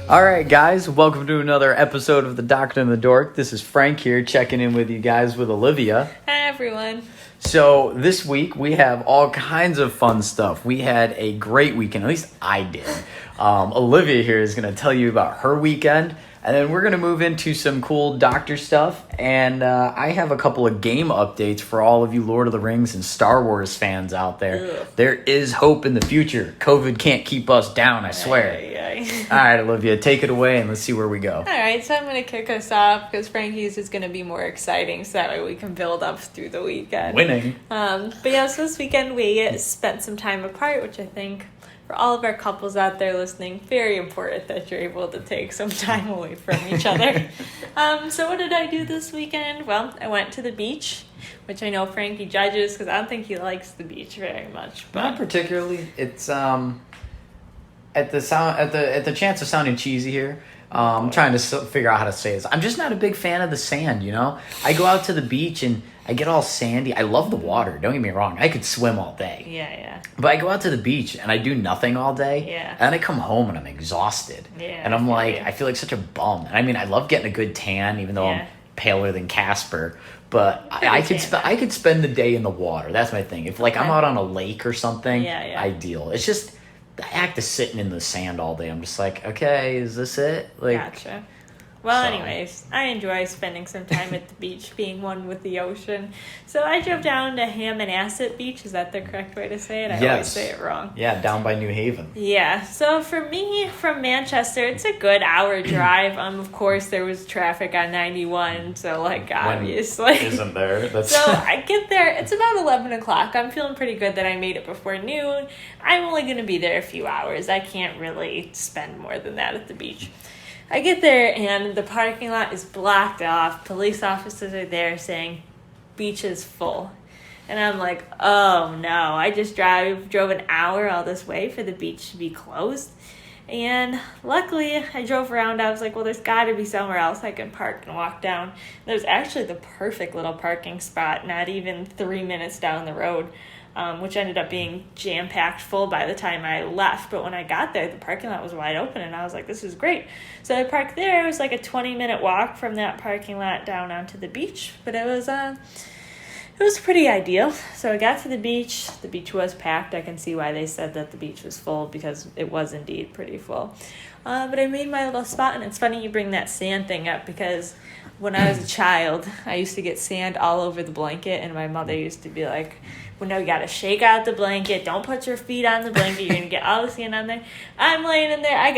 All right, guys, welcome to another episode of The Doctor and the Dork. This is Frank here, checking in with you guys with Olivia. Hi, everyone. So this week we have all kinds of fun stuff. We had a great weekend, at least I did. Olivia here is going to tell you about her weekend, and then we're going to move into some cool doctor stuff. And I have a couple of game updates for all of you Lord of the Rings and Star Wars fans out there. Ugh. There is hope in the future. COVID can't keep us down, I swear. All right, Olivia, take it away and let's see where we go. All right, so I'm going to kick us off because Frankie's is going to be more exciting so that way we can build up through the weekend. Winning. But yeah, so this weekend we spent some time apart, which I think for all of our couples out there listening, very important that you're able to take some time away from each other. So what did I do this weekend? Well, I went to the beach, which I know Frankie judges because I don't think he likes the beach very much. But Not particularly. It's at the chance of sounding cheesy here. I'm trying to figure out how to say this. I'm just not a big fan of the sand, you know? I go out to the beach and I get all sandy. I love the water, don't get me wrong. I could swim all day. Yeah. But I go out to the beach and I do nothing all day. Yeah. And then I come home and I'm exhausted. Yeah, And I'm like, yeah. I feel like such a bum. And I mean, I love getting a good tan, even though Yeah. I'm paler than Casper. But I could spend the day in the water. That's my thing. If like I'm Okay. out on a lake or something, Yeah. ideal. It's just the act of sitting in the sand all day. I'm just like, okay, is this it? Like, Gotcha. Well, So. anyways, I enjoy spending some time at the beach, being one with the ocean. So I drove down to Hammonasset Beach. Is that the correct way to say it? I always Yes. say it wrong. Yeah, down by New Haven. Yeah, so for me, from Manchester, it's a good hour drive. Of course, there was traffic on 91, so, like, obviously. Isn't there? That's So I get there, it's about 11 o'clock. I'm feeling pretty good that I made it before noon. I'm only going to be there a few hours. I can't really spend more than that at the beach. I get there and the parking lot is blocked off. Police officers are there saying, beach is full. And I'm like, oh no, I just drove an hour all this way for the beach to be closed. And luckily, I drove around. I was like, well, there's got to be somewhere else I can park and walk down. There's actually the perfect little parking spot, not even 3 minutes down the road, which ended up being jam-packed full by the time I left. But when I got there, the parking lot was wide open, and I was like, this is great. So I parked there. It was like a 20-minute walk from that parking lot down onto the beach. But it was pretty ideal. So I got to the beach. The beach was packed. I can see why they said that the beach was full because it was indeed pretty full. But I made my little spot, and it's funny you bring that sand thing up because when I was a child, I used to get sand all over the blanket, and my mother used to be like, well, no, you got to shake out the blanket. Don't put your feet on the blanket. You're going to get all the sand on there. I'm laying in there. I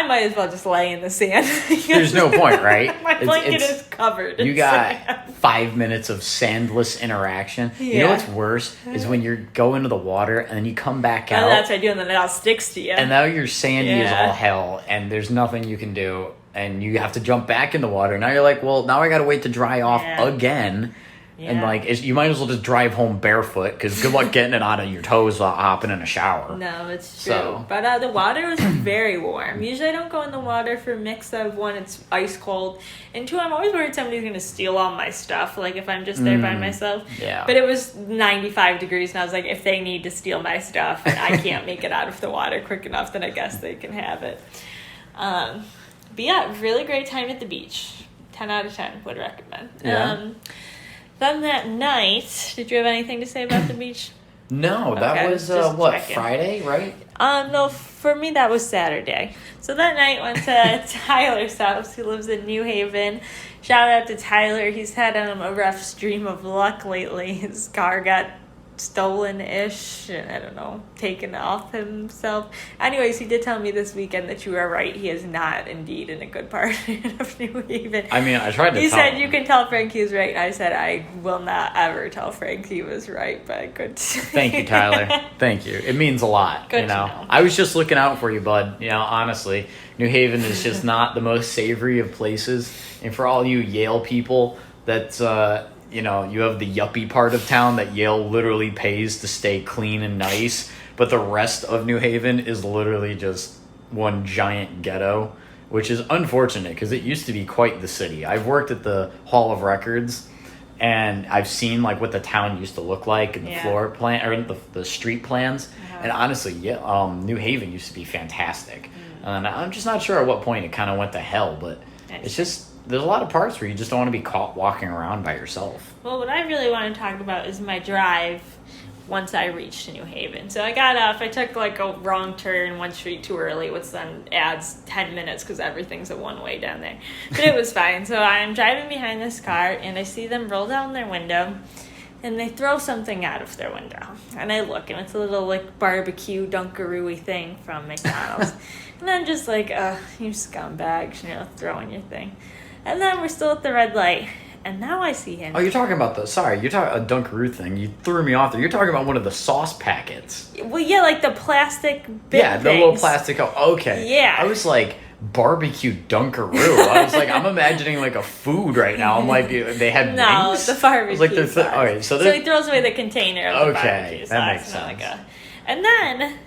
might as well just lay in the sand. There's no point, right? My blanket is covered. You in got sand. 5 minutes of sandless interaction. You know Yeah. what's worse is when you go into the water and then you come back Oh, out. that's what I do, and then it all sticks to you. And now you're sandy as Yeah. all hell, and there's nothing you can do, and you have to jump back in the water. Now you're like, well, now I gotta wait to dry off Yeah. again. And Yeah. like, you might as well just drive home barefoot, because good luck getting it out of your toes while hopping in a shower. No, it's true. So- But the water was very warm. Usually I don't go in the water for a mix of, one, it's ice cold, and two, I'm always worried somebody's going to steal all my stuff, like if I'm just there by myself. Yeah. But it was 95 degrees, and I was like, if they need to steal my stuff and I can't make it out of the water quick enough, then I guess they can have it. But yeah, really great time at the beach. 10 out of 10 would recommend. Yeah. Then that night, did you have anything to say about the beach? No, that Okay, was, just checking. Friday, right? No, for me that was Saturday. So that night went to Tyler's house, who lives in New Haven. Shout out to Tyler. He's had a rough stream of luck lately. His car got stolen-ish, and I don't know, taken off himself. Anyways, he did tell me this weekend that you are right. He is not indeed in a good part of New Haven. I mean, I tried to He tell said, him. you can tell Frank he was right. And I said, I will not ever tell Frank he was right, but good. Thank you, Tyler. Thank you. It means a lot. Good you to know? know. I was just looking out for you, bud. You know, honestly, New Haven is just not the most savory of places. And for all you Yale people, that's you know, you have the yuppie part of town that Yale literally pays to stay clean and nice, but the rest of New Haven is literally just one giant ghetto, which is unfortunate because it used to be quite the city. I've worked at the Hall of Records, and I've seen like what the town used to look like and the floor plan or the street plans. And honestly, New Haven used to be fantastic. And I'm just not sure at what point it kind of went to hell, but it's just, there's a lot of parts where you just don't want to be caught walking around by yourself. Well, what I really want to talk about is my drive once I reached New Haven. So I got off, I took like a wrong turn one street too early, which then adds 10 minutes because everything's a one-way down there. But it was fine. So I'm driving behind this car, and I see them roll down their window, and they throw something out of their window. And I look, and it's a little like barbecue Dunkaroo-y thing from McDonald's. And I'm just like, you scumbags, throwing your thing. And then we're still at the red light. And now I see him. Oh, you're talking about you're talking a Dunkaroo thing. You threw me off there. You're talking about one of the sauce packets. Well, yeah, like the plastic bit Yeah, the little plastic. Okay. Yeah. I was like, barbecue Dunkaroo. I was like, I'm imagining like a food right now. I'm like, they had wings? The barbecue like sauce. Okay, so he throws away the container of the barbecue sauce. That makes sense. And then,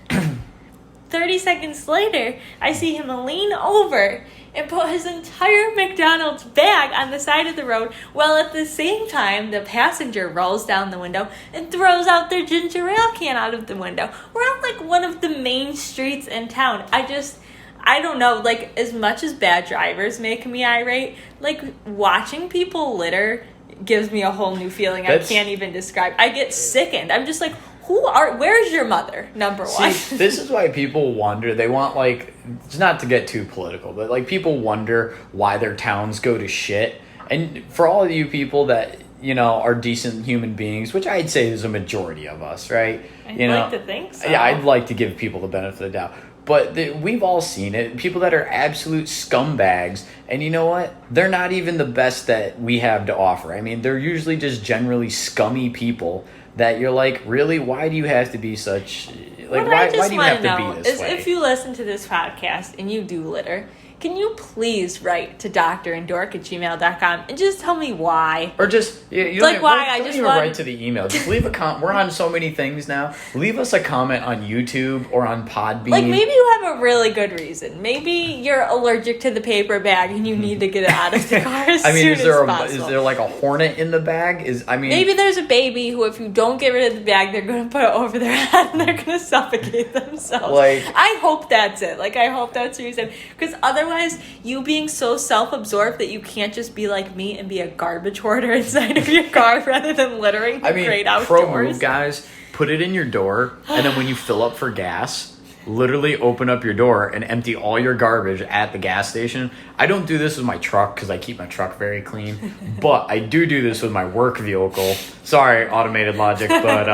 30 seconds later, I see him lean over and put his entire McDonald's bag on the side of the road, while at the same time, the passenger rolls down the window and throws out their ginger ale can out of the window. We're on, like, one of the main streets in town. I don't know, like, as much as bad drivers make me irate, like, watching people litter gives me a whole new feeling I can't even describe. I get sickened. I'm just like, where's your mother, number one? See, this is why people wonder, they want, like, not to get too political, but, like, people wonder why their towns go to shit. And for all of you people that, are decent human beings, which I'd say is a majority of us, right? I'd like to think so. Yeah, I'd like to give people the benefit of the doubt. But we've all seen it. People that are absolute scumbags. And you know what? They're not even the best that we have to offer. I mean, they're usually just generally scummy people that you're like, really? Why do you have to be such... Like, why do you have to be this way? If you listen to this podcast and you do litter, can you please write to drandork@gmail.com and just tell me why? Or just, you don't even write to the email. Just leave a comment. We're on so many things now. Leave us a comment on YouTube or on Podbean. Like, maybe you have a really good reason. Maybe you're allergic to the paper bag and you need to get it out of the car as soon as possible. Is there like a hornet in the bag? Maybe there's a baby who, if you don't get rid of the bag, they're going to put it over their head and they're going to suffocate themselves. I hope that's it. I hope that's what you said. Because otherwise, you being so self-absorbed that you can't just be like me and be a garbage hoarder inside of your car rather than littering the great outdoors. Pro move, guys. Put it in your door, and then when you fill up for gas, literally open up your door and empty all your garbage at the gas station. I don't do this with my truck because I keep my truck very clean, but I do this with my work vehicle. Sorry, automated logic, but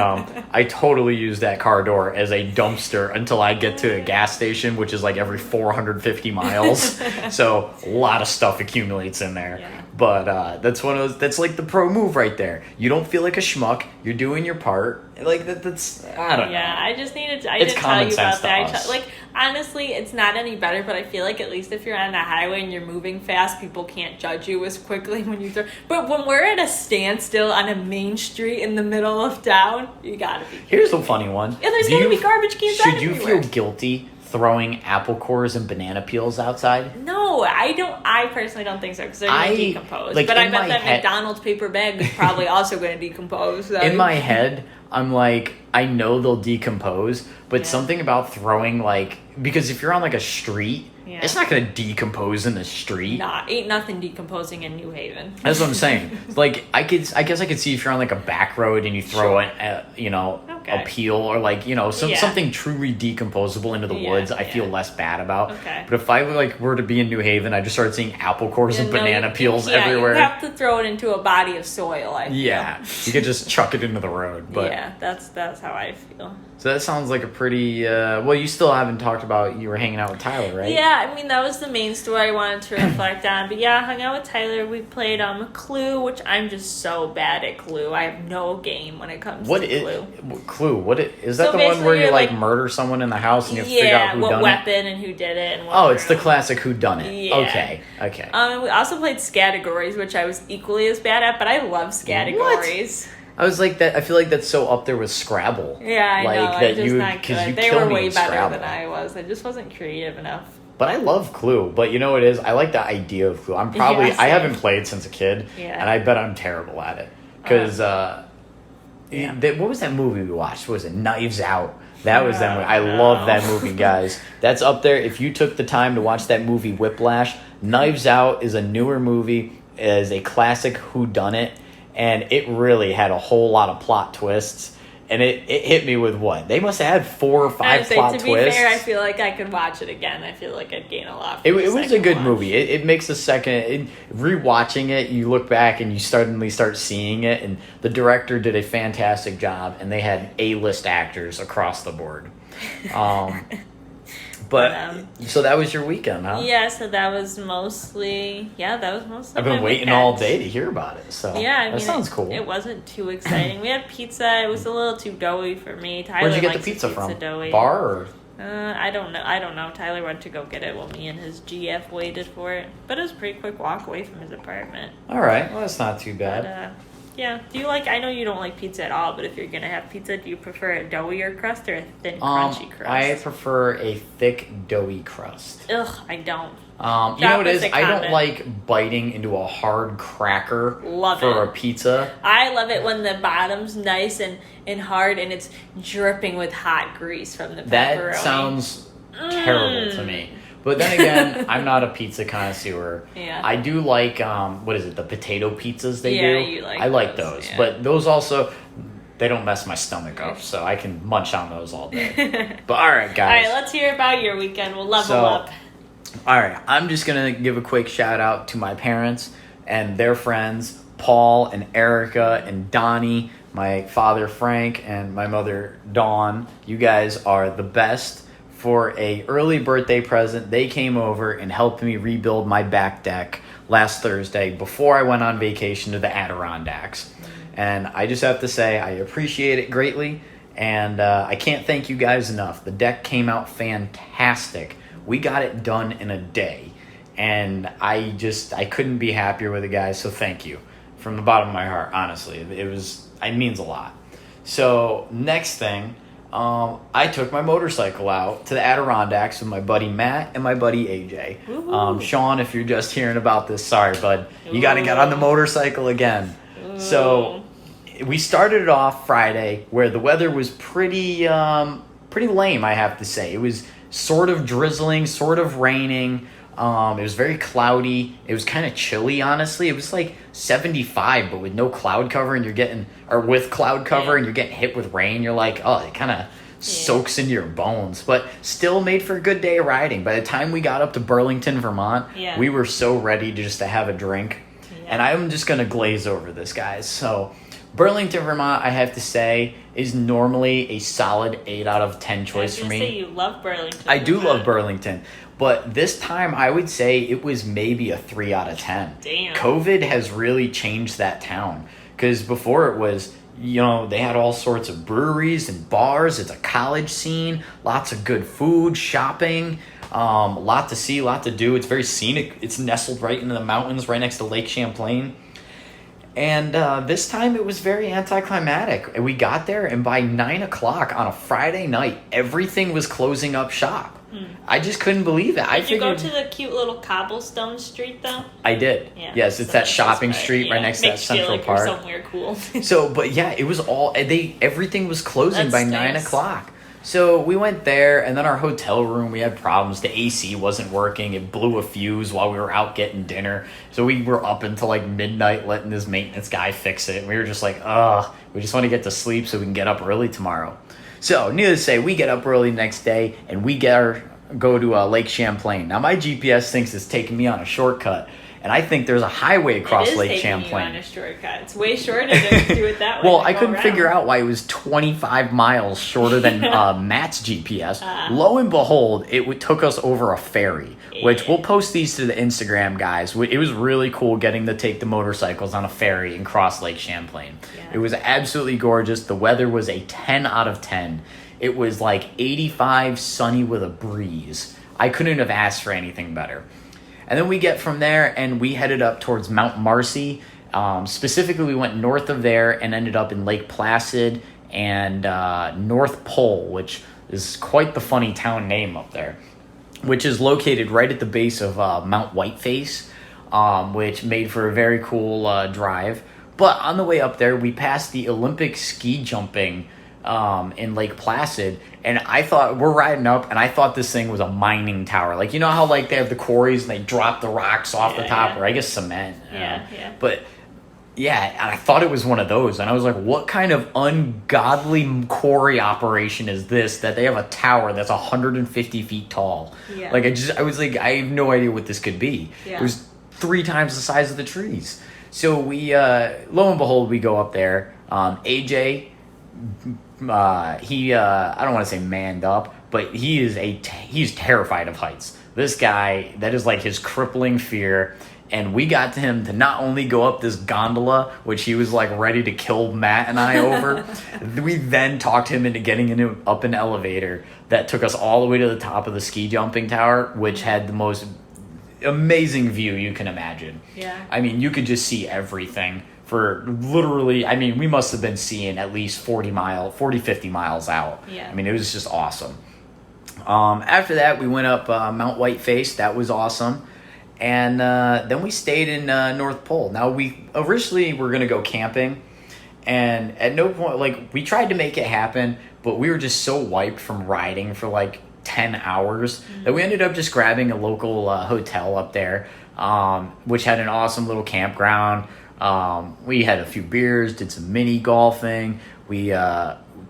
I totally use that car door as a dumpster until I get to a gas station, which is like every 450 miles. So a lot of stuff accumulates in there. Yeah. But that's one of those. That's like the pro move right there. You don't feel like a schmuck. You're doing your part. Like that's I don't know. Yeah, I just needed to. I didn't tell you about that. Honestly, it's not any better. But I feel like at least if you're on the highway and you're moving fast, people can't judge you as quickly when you throw. But when we're at a standstill on a main street in the middle of town, you gotta be. Here's the funny one. Yeah, there's gonna be garbage cans everywhere. Should you feel guilty throwing apple cores and banana peels outside? No, I don't. I personally don't think so because they're going to decompose. But I bet that McDonald's paper bag is probably also going to decompose. So. In my head, I'm like, I know they'll decompose, but something about throwing because if you're on a street, it's not going to decompose in the street. Nah, ain't nothing decomposing in New Haven. That's what I'm saying. I guess I could see if you're on a back road and you throw a peel or something truly decomposable into the woods. I feel less bad about. Okay. But if I were to be in New Haven, I just started seeing apple cores and banana peels everywhere. You have to throw it into a body of soil. I feel. You could just chuck it into the road. But that's how I feel. So that sounds like a pretty... well, you still haven't talked about you were hanging out with Tyler, right? Yeah, I mean, that was the main story I wanted to reflect on. But yeah, I hung out with Tyler. We played Clue, which I'm just so bad at Clue. I have no game when it comes to Clue. Clue? Is that the one where you murder someone in the house and you have to figure out who done it? what weapon and who did it. And it's the classic who done it. Yeah. Okay. And we also played Scattergories, which I was equally as bad at, but I love Scattergories. I was like that. I feel like that's so up there with Scrabble. Yeah, I know. I'm just not good. They were way better Scrabble. than I was. I just wasn't creative enough. But I love Clue. But you know what it is? I like the idea of Clue. I haven't played since a kid, and I bet I'm terrible at it. Because what was that movie we watched? What was it? Knives Out. That was that movie. I love that movie, guys. That's up there. If you took the time to watch that movie Whiplash, Knives Out is a newer movie, is a classic whodunit, and it really had a whole lot of plot twists. And it hit me with what? They must have had 4 or 5 plot twists. To be fair, I feel like I could watch it again. I feel like I'd gain a lot. It was a good movie. It makes a second. Rewatching it, you look back and you suddenly start seeing it. And the director did a fantastic job. And they had A-list actors across the board. So that was your weekend, huh? Yeah, so that was mostly I've been waiting all day to hear about it. So yeah, that sounds cool. It wasn't too exciting. We had pizza. It was a little too doughy for me. Tyler Where'd you get the pizza from? Doughy. Bar or? I don't know. Tyler went to go get it while me and his GF waited for it. But it was a pretty quick walk away from his apartment. All right. Well, that's not too bad. But, yeah. Do you I know you don't like pizza at all, but if you're going to have pizza, do you prefer a doughier crust or a thin, crunchy crust? I prefer a thick, doughy crust. Ugh, I don't. You know what it is? I don't like biting into a hard cracker for a pizza. I love it when the bottom's nice and hard and it's dripping with hot grease from the pepperoni. That sounds terrible to me. But then again, I'm not a pizza connoisseur. Yeah. I do like, the potato pizzas they do? Yeah, you like I like those. Yeah. But those also, they don't mess my stomach up, so I can munch on those all day. But all right, guys. All right, let's hear about your weekend. We'll level up. All right, I'm just going to give a quick shout out to my parents and their friends, Paul and Erica and Donnie, my father Frank, and my mother Dawn. You guys are the best. For a early birthday present, they came over and helped me rebuild my back deck last Thursday before I went on vacation to the Adirondacks. And I just have to say I appreciate it greatly, and I can't thank you guys enough. The deck came out fantastic. We got it done in a day, and I couldn't be happier with it, guys, so thank you. From the bottom of my heart, honestly. It means a lot. So, next thing... I took my motorcycle out to the Adirondacks with my buddy Matt and my buddy AJ. Sean, if you're just hearing about this, sorry, bud. You got to get on the motorcycle again. So we started it off Friday where the weather was pretty lame, I have to say. It was sort of drizzling, sort of raining. It was very cloudy. It was kind of chilly, honestly. It was like 75, but with no cloud cover, and with cloud cover, and you're getting hit with rain. You're like, oh, it kind of soaks into your bones. But still made for a good day of riding. By the time we got up to Burlington, Vermont, we were so ready to have a drink. Yeah. And I'm just going to glaze over this, guys. So Burlington, Vermont, I have to say, is normally a solid 8 out of 10 choice for me. I was going to say you love Burlington. I do love Burlington. But this time, I would say it was maybe a 3 out of 10. Damn. COVID has really changed that town. Because before it was, they had all sorts of breweries and bars. It's a college scene. Lots of good food, shopping. A lot to see, a lot to do. It's very scenic. It's nestled right into the mountains, right next to Lake Champlain. And this time it was very anticlimactic. We got there, and by 9 o'clock on a Friday night, everything was closing up shop. I just couldn't believe it. Did you go to the cute little cobblestone street, though? I did. Yeah, yes, it's that shopping street right next to that Central Park. You're somewhere cool. It was all... everything was closing by 9 o'clock. So we went there, and then our hotel room, we had problems. The AC wasn't working. It blew a fuse while we were out getting dinner. So we were up until like midnight letting this maintenance guy fix it. And we were just like, we just want to get to sleep so we can get up early tomorrow. So needless to say, we get up early the next day, and we go to Lake Champlain. Now, my GPS thinks it's taking me on a shortcut, and I think there's a highway across Lake Champlain. It is taking you on a shortcut. It's way shorter to do it that way. Well, I couldn't figure out why it was 25 miles shorter than Matt's GPS. Lo and behold, it took us over a ferry, which we'll post these to the Instagram, guys. It was really cool getting to take the motorcycles on a ferry and cross Lake Champlain. Yeah. It was absolutely gorgeous. The weather was a 10 out of 10. It was like 85, sunny with a breeze. I couldn't have asked for anything better. And then we get from there, and we headed up towards Mount Marcy. Specifically, we went north of there and ended up in Lake Placid and North Pole, which is quite the funny town name up there, which is located right at the base of Mount Whiteface, which made for a very cool drive. But on the way up there, we passed the Olympic ski jumping in Lake Placid, and I thought we're riding up, and I thought this thing was a mining tower. Like, you know how like they have the quarries and they drop the rocks off the top, or I guess cement. Yeah. But yeah, and I thought it was one of those, and I was like, what kind of ungodly quarry operation is this that they have a tower that's 150 feet tall? Yeah. Like, I was like, I have no idea what this could be. Yeah. It was 3 times the size of the trees. So we, lo and behold, we go up there. AJ, he, I don't want to say manned up, but he's terrified of heights. This guy, that is like his crippling fear. And we got to him to not only go up this gondola, which he was like ready to kill Matt and I over, we then talked him into getting up an elevator that took us all the way to the top of the ski jumping tower, which had the most amazing view you can imagine. Yeah. I mean, you could just see everything for literally, I mean, we must have been seeing at least 50 miles out. Yeah. I mean, it was just awesome. After that, we went up Mount Whiteface. That was awesome. And then we stayed in North Pole. Now, we originally were going to go camping, and at no point, like, we tried to make it happen, but we were just so wiped from riding for like 10 hours that we ended up just grabbing a local hotel up there, which had an awesome little campground. We had a few beers, did some mini golfing. We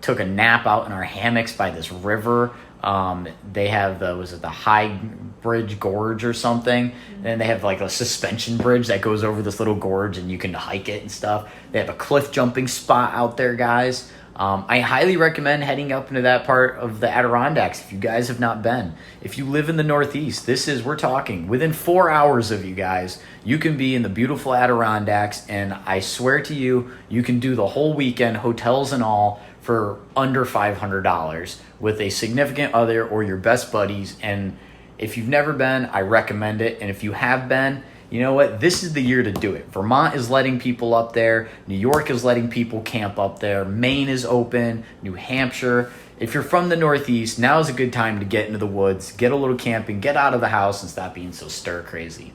took a nap out in our hammocks by this river. They have the High Bridge Gorge or something, and they have like a suspension bridge that goes over this little gorge, and you can hike it and stuff. They have a cliff jumping spot out there, guys. I highly recommend heading up into that part of the Adirondacks if you guys have not been. If you live in the Northeast, we're talking within 4 hours of you guys, you can be in the beautiful Adirondacks, and I swear to you, you can do the whole weekend, hotels and all, for under $500 with a significant other or your best buddies. And if you've never been, I recommend it. And if you have been, you know what? This is the year to do it. Vermont is letting people up there. New York is letting people camp up there. Maine is open. New Hampshire. If you're from the Northeast, now is a good time to get into the woods, get a little camping, get out of the house, and stop being so stir crazy.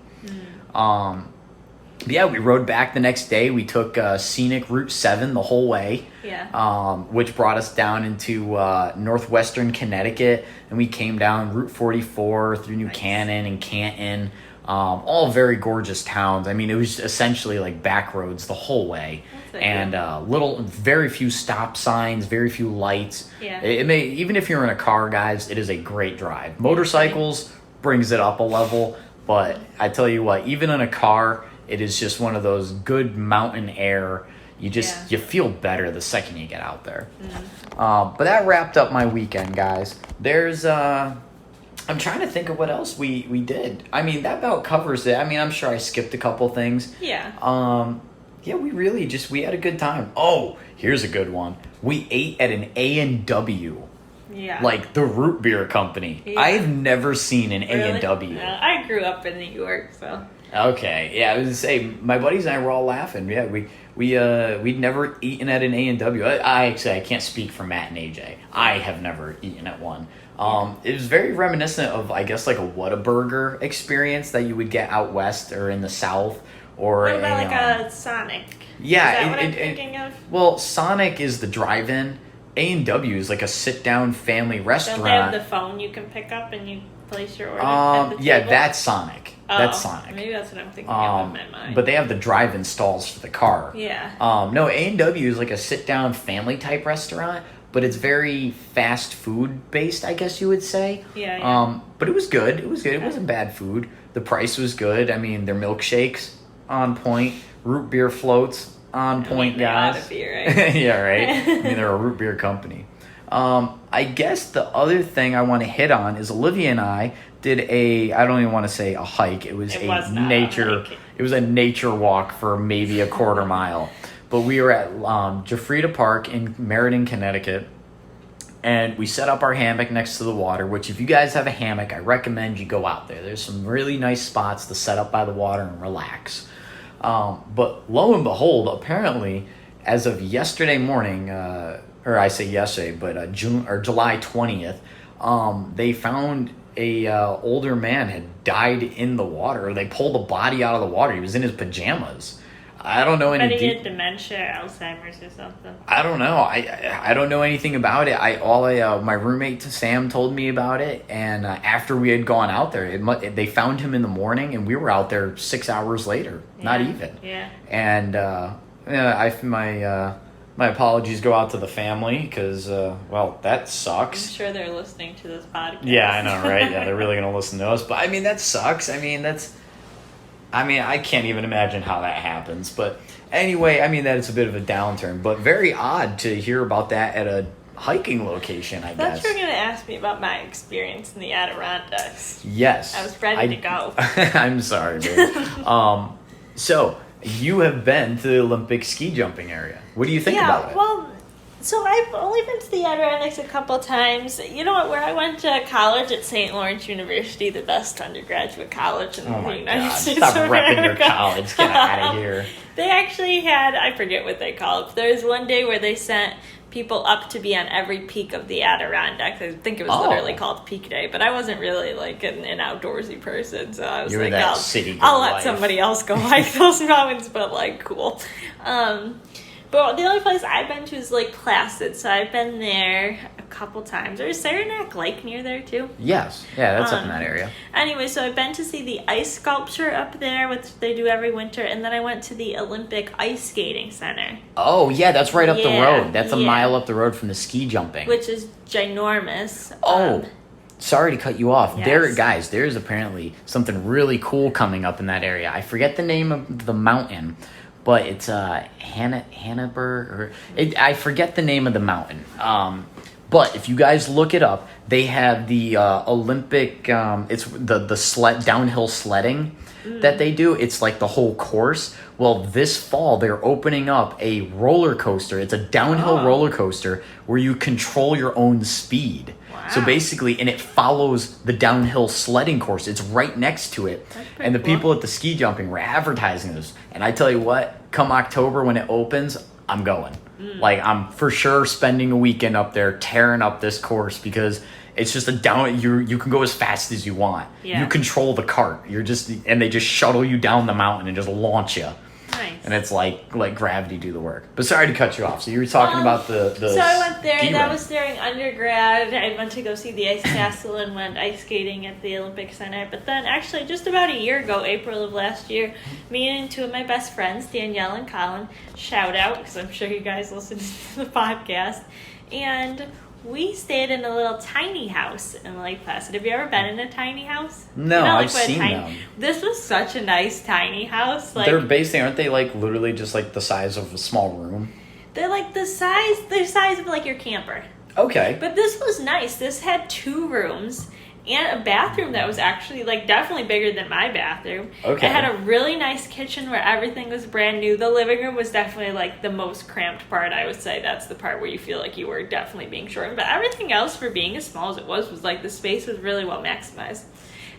Yeah, we rode back the next day. We took scenic Route 7 the whole way, which brought us down into northwestern Connecticut, and we came down Route 44 through New Canaan and Canton, all very gorgeous towns. I mean, it was essentially like back roads the whole way, and very few stop signs, very few lights. Yeah. Even if you're in a car, guys, it is a great drive. Motorcycles brings it up a level, but I tell you what, even in a car, it is just one of those good mountain air. You feel better the second you get out there. But that wrapped up my weekend, guys. I'm trying to think of what else we did. I mean, that about covers it. I mean, I'm sure I skipped a couple things. Yeah. We had a good time. Oh, here's a good one. We ate at an A&W. Yeah. Like the root beer company. Yeah. I've never seen an A&W. I grew up in New York, so. Okay, yeah, I was gonna say, my buddies and I were all laughing. Yeah, we'd never eaten at an A&W. I can't speak for Matt and AJ. I have never eaten at one. It was very reminiscent of, I guess, like a Whataburger experience that you would get out west or in the South, or what about a Sonic? Yeah, is that what I'm thinking of? Well, Sonic is the drive-in. A&W is like a sit-down family restaurant. Don't they have the phone you can pick up and you place your order at the table? Yeah, that's Sonic. Oh, that's Sonic. Maybe that's what I'm thinking of in my mind. But they have the drive-in stalls for the car. Yeah. No, A&W is like a sit-down family-type restaurant, but it's very fast food-based, I guess you would say. Yeah. But it was good. It was good. It wasn't bad food. The price was good. I mean, their milkshakes, on point. Root beer floats, on point, guys. They ought to be, right? Yeah, right? I mean, they're a root beer company. I guess the other thing I want to hit on is Olivia and I did I don't even want to say a hike. It was a nature walk for maybe a quarter mile. But we were at Jafrita Park in Meriden, Connecticut, and we set up our hammock next to the water, which if you guys have a hammock, I recommend you go out there. There's some really nice spots to set up by the water and relax. But lo and behold, apparently, as of yesterday morning, or I say yesterday, but July 20th, they found a older man had died in the water. They pulled the body out of the water. He was in his pajamas. I don't know any. But he had dementia, Alzheimer's, or something. I don't know. I don't know anything about it. My roommate Sam told me about it, and after we had gone out there, they found him in the morning, and we were out there 6 hours later. Yeah. Not even. Yeah. And my apologies go out to the family because well, that sucks. I'm sure they're listening to this podcast. Yeah, I know, right? Yeah, they're really gonna listen to us. But I mean, that sucks. I mean, I can't even imagine how that happens. But anyway, I mean, that is a bit of a downturn. But very odd to hear about that at a hiking location, I guess. I thought you were going to ask me about my experience in the Adirondacks. Yes. I was ready to go. I'm sorry, babe. So, you have been to the Olympic ski jumping area. What do you think about it? Well, so I've only been to the Adirondacks a couple times. You know what? Where I went to college at St. Lawrence University, the best undergraduate college in the United States Stop of repping America. your college. Get out of here. They actually had, I forget what they call it, but there was one day where they sent people up to be on every peak of the Adirondacks. I think it was literally called Peak Day, but I wasn't really like an outdoorsy person, so I was You were like, that I'll let somebody else go hike those mountains, but like, cool. But the only place I've been to is Lake Placid, so I've been there a couple times. There's Saranac Lake near there too. Yes, yeah, that's up in that area. Anyway, so I've been to see the ice sculpture up there, which they do every winter, and then I went to the Olympic Ice Skating Center. Oh, yeah, that's right up the road. That's a yeah. mile up the road from the ski jumping. Which is ginormous. Sorry to cut you off. Yes. There's apparently something really cool coming up in that area. I forget the name of the mountain, but it's Hannibal. I forget the name of the mountain. But if you guys look it up, they have the Olympic. It's the downhill sledding that they do. It's like the whole course. Well, this fall they're opening up a roller coaster. It's a downhill roller coaster where you control your own speed. Wow. So basically, and it follows the downhill sledding course. It's right next to it. And the people at the ski jumping were advertising this. And I tell you what, come October when it opens, I'm going. Like, I'm for sure spending a weekend up there tearing up this course because it's just you can go as fast as you want. Yeah. You control the cart. And they just shuttle you down the mountain and just launch you. Nice. And it's like gravity do the work. But sorry to cut you off. So you were talking about the So I went there. That was during undergrad. I went to go see the ice castle and went ice skating at the Olympic Center. But then actually just about a year ago, April of last year, me and two of my best friends, Danielle and Colin, shout out because I'm sure you guys listen to the podcast, and we stayed in a little tiny house in Lake Placid. Have you ever been in a tiny house? No, I've seen them. This was such a nice tiny house. Like, they're basically, aren't they like literally just like the size of a small room? They're like the size of like your camper. Okay. But this was nice. This had 2 rooms and a bathroom that was actually like definitely bigger than my bathroom. Okay. It had a really nice kitchen where everything was brand new. The living room was definitely like the most cramped part. I would say that's the part where you feel like you were definitely being shortened. But everything else, for being as small as it was like the space was really well maximized.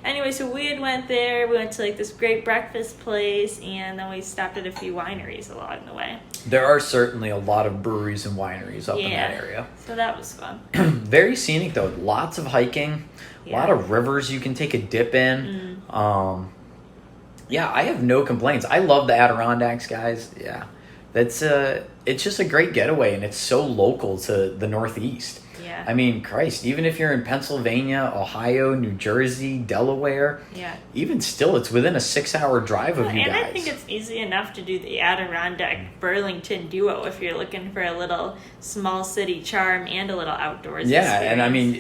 Anyway, so we had went there. We went to like this great breakfast place, and then we stopped at a few wineries along the way. There are certainly a lot of breweries and wineries up in that area. So that was fun. Very scenic though. Lots of hiking. A lot of rivers you can take a dip in. Yeah, I have no complaints. I love the Adirondacks, guys. Yeah, it's just a great getaway, and it's so local to the Northeast. Yeah. I mean, Christ, even if you're in Pennsylvania, Ohio, New Jersey, Delaware, even still, it's within a 6-hour drive of you guys. And I think it's easy enough to do the Adirondack Burlington duo if you're looking for a little small city charm and a little outdoors experience. And I mean,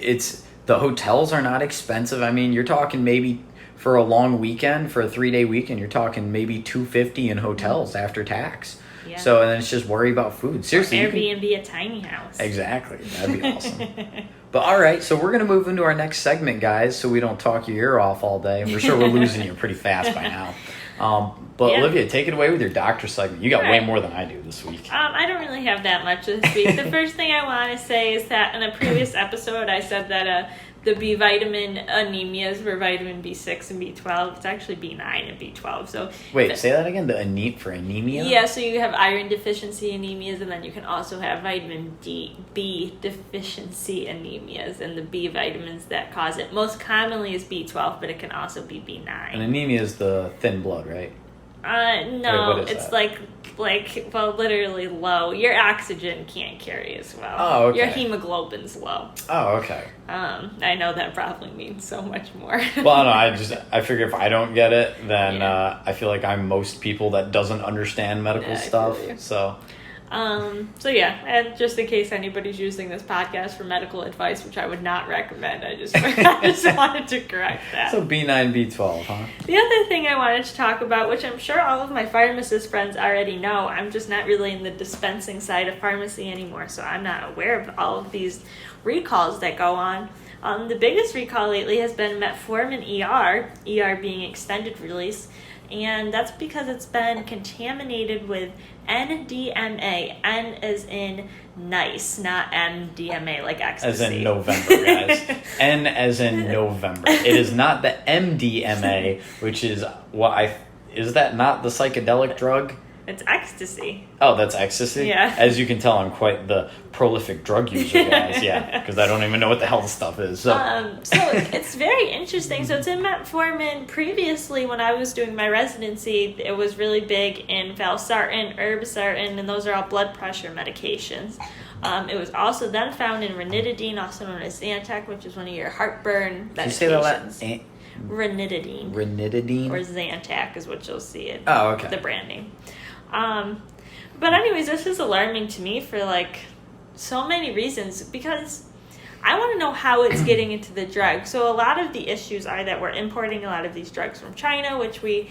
the hotels are not expensive. I mean, you're talking maybe for a long weekend, for a 3-day weekend, you're talking maybe $250 in hotels after tax. Yeah. So, and then it's just worry about food. Seriously. Airbnb a tiny house. Exactly. That'd be awesome. But all right, so we're going to move into our next segment, guys, so we don't talk your ear off all day. We're sure we're losing you pretty fast by now. But Olivia, take it away with your doctor segment. You got way more than I do this week. I don't really have that much this week. The first thing I want to say is that in a previous episode, I said that the B vitamin anemias were vitamin B6 and B12. It's actually B9 and B12. So wait, say that again. For anemia. Yeah, so you have iron deficiency anemias, and then you can also have vitamin B deficiency anemias, and the B vitamins that cause it most commonly is B12, but it can also be B9. And anemia is the thin blood, right? No, Wait, what is it's that? well, literally low. Your oxygen can't carry as well. Oh, okay. Your hemoglobin's low. Oh, okay. I know that probably means so much more. Well, no, I figure if I don't get it, then I feel like I'm most people that doesn't understand medical stuff. So yeah, and just in case anybody's using this podcast for medical advice, which I would not recommend, I just wanted to correct that. So B9, B12, huh? The other thing I wanted to talk about, which I'm sure all of my pharmacist friends already know, I'm just not really in the dispensing side of pharmacy anymore, so I'm not aware of all of these recalls that go on. The biggest recall lately has been metformin ER being extended release, and that's because it's been contaminated with NDMA. N as in nice, not MDMA like ecstasy. As in November, guys. N as in November. It is not the MDMA, which is is that not the psychedelic drug? It's ecstasy. Oh, that's ecstasy? Yeah. As you can tell, I'm quite the prolific drug user, guys. Yeah, because I don't even know what the hell the stuff is. So it's very interesting. So it's in metformin. Previously, when I was doing my residency, it was really big in valsartan, irbesartan, and those are all blood pressure medications. It was also then found in ranitidine, also known as Zantac, which is one of your heartburn medications. Did you say that? Ranitidine. Ranitidine? Or Zantac is what you'll see it. Oh, okay. The brand name. But anyways, this is alarming to me for like so many reasons, because I want to know how it's getting into the drug. So a lot of the issues are that we're importing a lot of these drugs from China, which we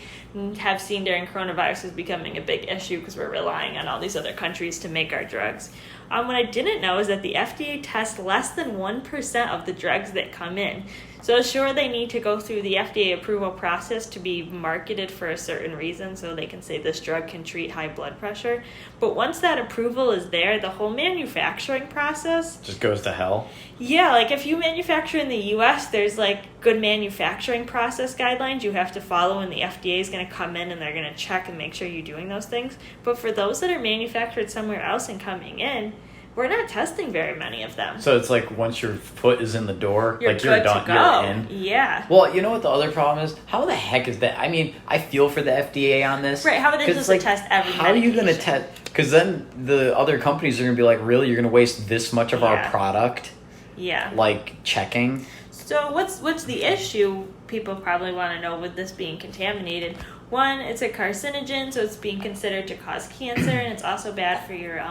have seen during coronavirus is becoming a big issue because we're relying on all these other countries to make our drugs. What I didn't know is that the FDA tests less than 1% of the drugs that come in. So sure, they need to go through the FDA approval process to be marketed for a certain reason, so they can say this drug can treat high blood pressure. But once that approval is there, the whole manufacturing process just goes to hell. Yeah, like if you manufacture in the U.S., there's like good manufacturing process guidelines you have to follow, and the FDA is going to come in and they're going to check and make sure you're doing those things. But for those that are manufactured somewhere else and coming in, we're not testing very many of them. So it's like once your foot is in the door, you're like you're done, to go. you're in. Yeah. Well, you know what the other problem is? How the heck is that? I mean, I feel for the FDA on this. Right, how are they supposed to test every How are you going to medication? test? Because then the other companies are going to be like, really? You're going to waste this much of our product? Yeah. Like checking? So what's the issue people probably want to know with this being contaminated? One, it's a carcinogen, so it's being considered to cause cancer, and it's also bad for your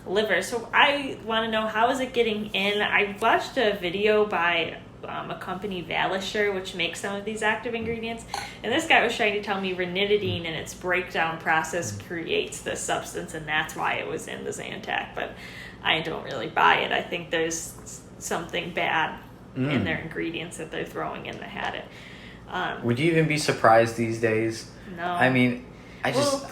liver. So I want to know, how is it getting in? I watched a video by a company, Valisure, which makes some of these active ingredients, and this guy was trying to tell me ranitidine and its breakdown process creates this substance, and that's why it was in the Zantac. But I don't really buy it. I think there's something bad in their ingredients that they're throwing in that had it. Would you even be surprised these days? No. I mean, I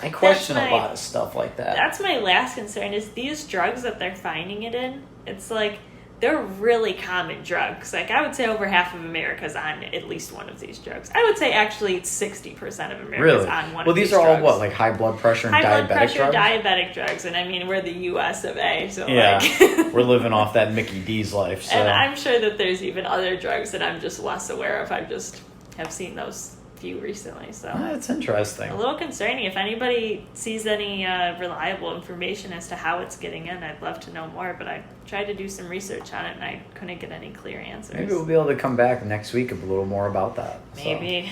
question a lot of stuff like that. That's my last concern, is these drugs that they're finding it in, it's like, they're really common drugs. Like, I would say over half of America's on at least one of these drugs. I would say actually 60% of America's on one of these drugs. Well, these are all what, like high blood pressure and diabetic drugs? High blood pressure, diabetic drugs, and I mean, we're the US of A, so yeah, like... we're living off that Mickey D's life, so... And I'm sure that there's even other drugs that I'm just less aware of. I just have seen those few recently, so that's interesting. A little concerning. If anybody sees any reliable information as to how it's getting in, I'd love to know more, but I tried to do some research on it and I couldn't get any clear answers. Maybe we'll be able to come back next week with a little more about that. Maybe.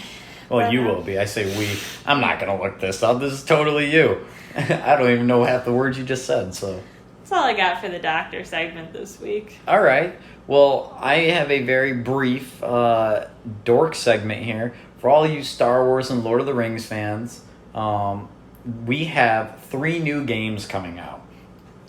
So. Well, you will be. I say we. I'm not going to look this up. This is totally you. I don't even know half the words you just said, so. That's all I got for the doctor segment this week. All right. Well, I have a very brief dork segment here. For all you Star Wars and Lord of the Rings fans, we have 3 new games coming out.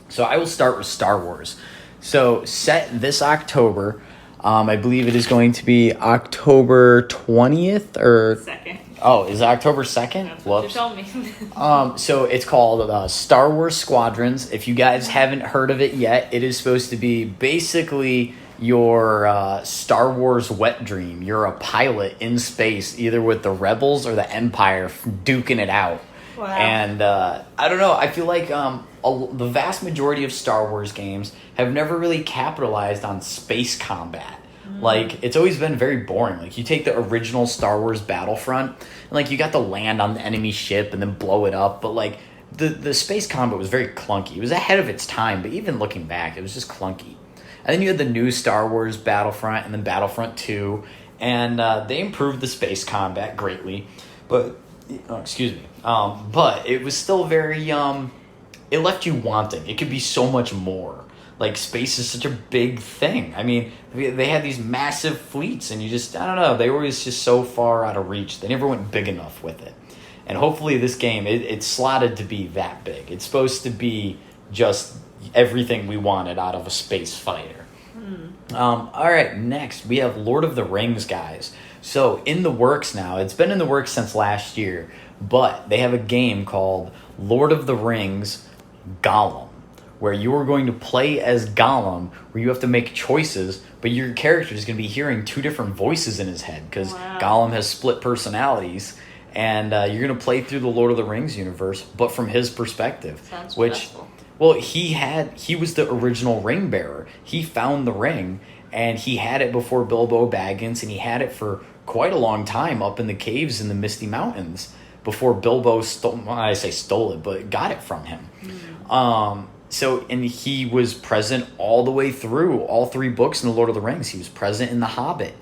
So I will start with Star Wars. So set this October, I believe it is going to be October 20th or... 2nd. Oh, is it October 2nd? That's what you told me. So it's called Star Wars Squadrons. If you guys haven't heard of it yet, it is supposed to be basically your Star Wars wet dream. You're a pilot in space, either with the Rebels or the Empire, duking it out. Wow. And I don't know, I feel like the vast majority of Star Wars games have never really capitalized on space combat. Like, it's always been very boring. Like, you take the original Star Wars Battlefront, and, like, you got to land on the enemy ship and then blow it up, but, like, the space combat was very clunky. It was ahead of its time, but even looking back, it was just clunky. And then you had the new Star Wars Battlefront and then Battlefront 2, and they improved the space combat greatly, but, but it was still very, it left you wanting. It could be so much more. Like, space is such a big thing. I mean, they had these massive fleets, and you just, I don't know, they were just so far out of reach. They never went big enough with it. And hopefully this game, it's slotted to be that big. It's supposed to be just everything we wanted out of a space fighter. All right, next, we have Lord of the Rings, guys. So, in the works now, it's been in the works since last year, but they have a game called Lord of the Rings Gollum, where you are going to play as Gollum, where you have to make choices, but your character is going to be hearing two different voices in his head, because Gollum has split personalities, and you're going to play through the Lord of the Rings universe, but from his perspective. Sounds which, stressful. well, he was the original ring bearer. He found the ring, and he had it before Bilbo Baggins, and he had it for quite a long time up in the caves in the Misty Mountains before Bilbo stole it, but got it from him. So, and he was present all the way through all three books in the Lord of the Rings. He was present in The Hobbit.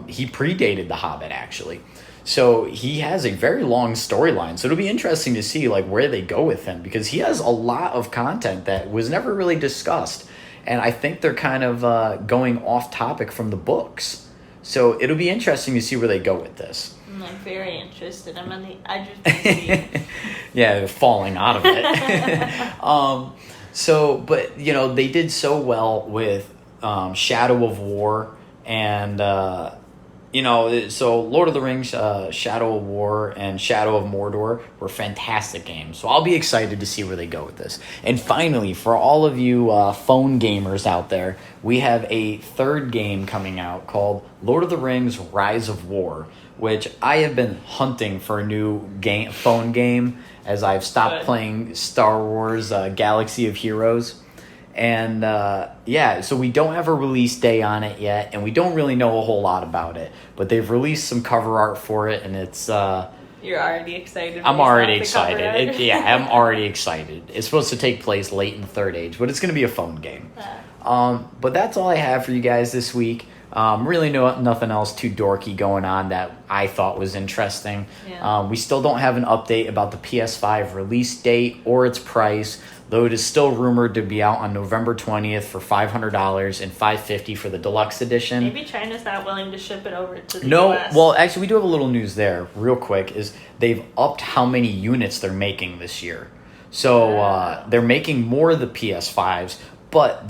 He predated The Hobbit, actually. So he has a very long storyline. So it'll be interesting to see like where they go with him, because he has a lot of content that was never really discussed. And I think they're kind of going off topic from the books. So it'll be interesting to see where they go with this. I'm very interested. I'm on the edge of my seat. Yeah, falling out of it. So, but, you know, they did so well with Shadow of War and, you know, so Lord of the Rings, Shadow of War, and Shadow of Mordor were fantastic games. So I'll be excited to see where they go with this. And finally, for all of you phone gamers out there, we have a third game coming out called Lord of the Rings Rise of War, which I have been hunting for a new phone game as I've stopped playing Star Wars Galaxy of Heroes. And yeah, so we don't have a release day on it yet, and we don't really know a whole lot about it. But they've released some cover art for it, and it's... You're already excited. I'm already excited. I'm already excited. It's supposed to take place late in the Third Age, but it's going to be a phone game. But that's all I have for you guys this week. Really nothing else too dorky going on that I thought was interesting. Yeah. We still don't have an update about the PS5 release date or its price, though it is still rumored to be out on November 20th for $500 and $550 for the deluxe edition. Maybe China's not willing to ship it over to the US. Well, actually, we do have a little news there, real quick, is they've upped how many units they're making this year. So they're making more of the PS5s, but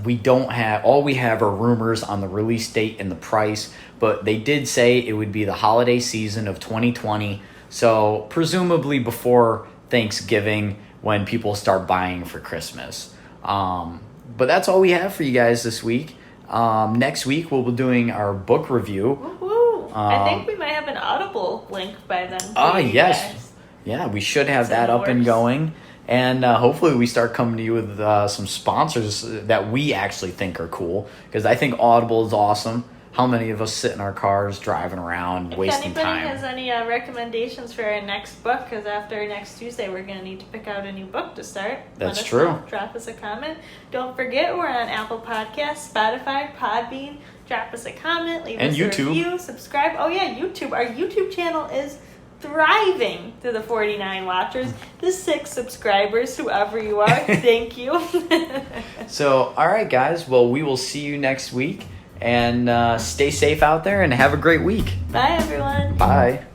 all we have are rumors on the release date and the price. But they did say it would be the holiday season of 2020, so presumably before Thanksgiving, when people start buying for Christmas. But that's all we have for you guys this week. Next week, we'll be doing our book review. Woo-hoo. I think we might have an Audible link by then. Yes. Guys. Yeah, we should have that up and going. And hopefully we start coming to you with some sponsors that we actually think are cool. Because I think Audible is awesome. How many of us sit in our cars driving around wasting time? If anybody has any recommendations for our next book, because after next Tuesday we're going to need to pick out a new book to start. That's true. Know. Drop us a comment. Don't forget we're on Apple Podcasts, Spotify, Podbean. Drop us a comment. Leave us YouTube. A review. Subscribe. Oh yeah, YouTube. Our YouTube channel is thriving to the 49 watchers, the 6 subscribers, whoever you are. Thank you. So, all right, guys. Well, we will see you next week. And stay safe out there and have a great week. Bye, everyone. Bye.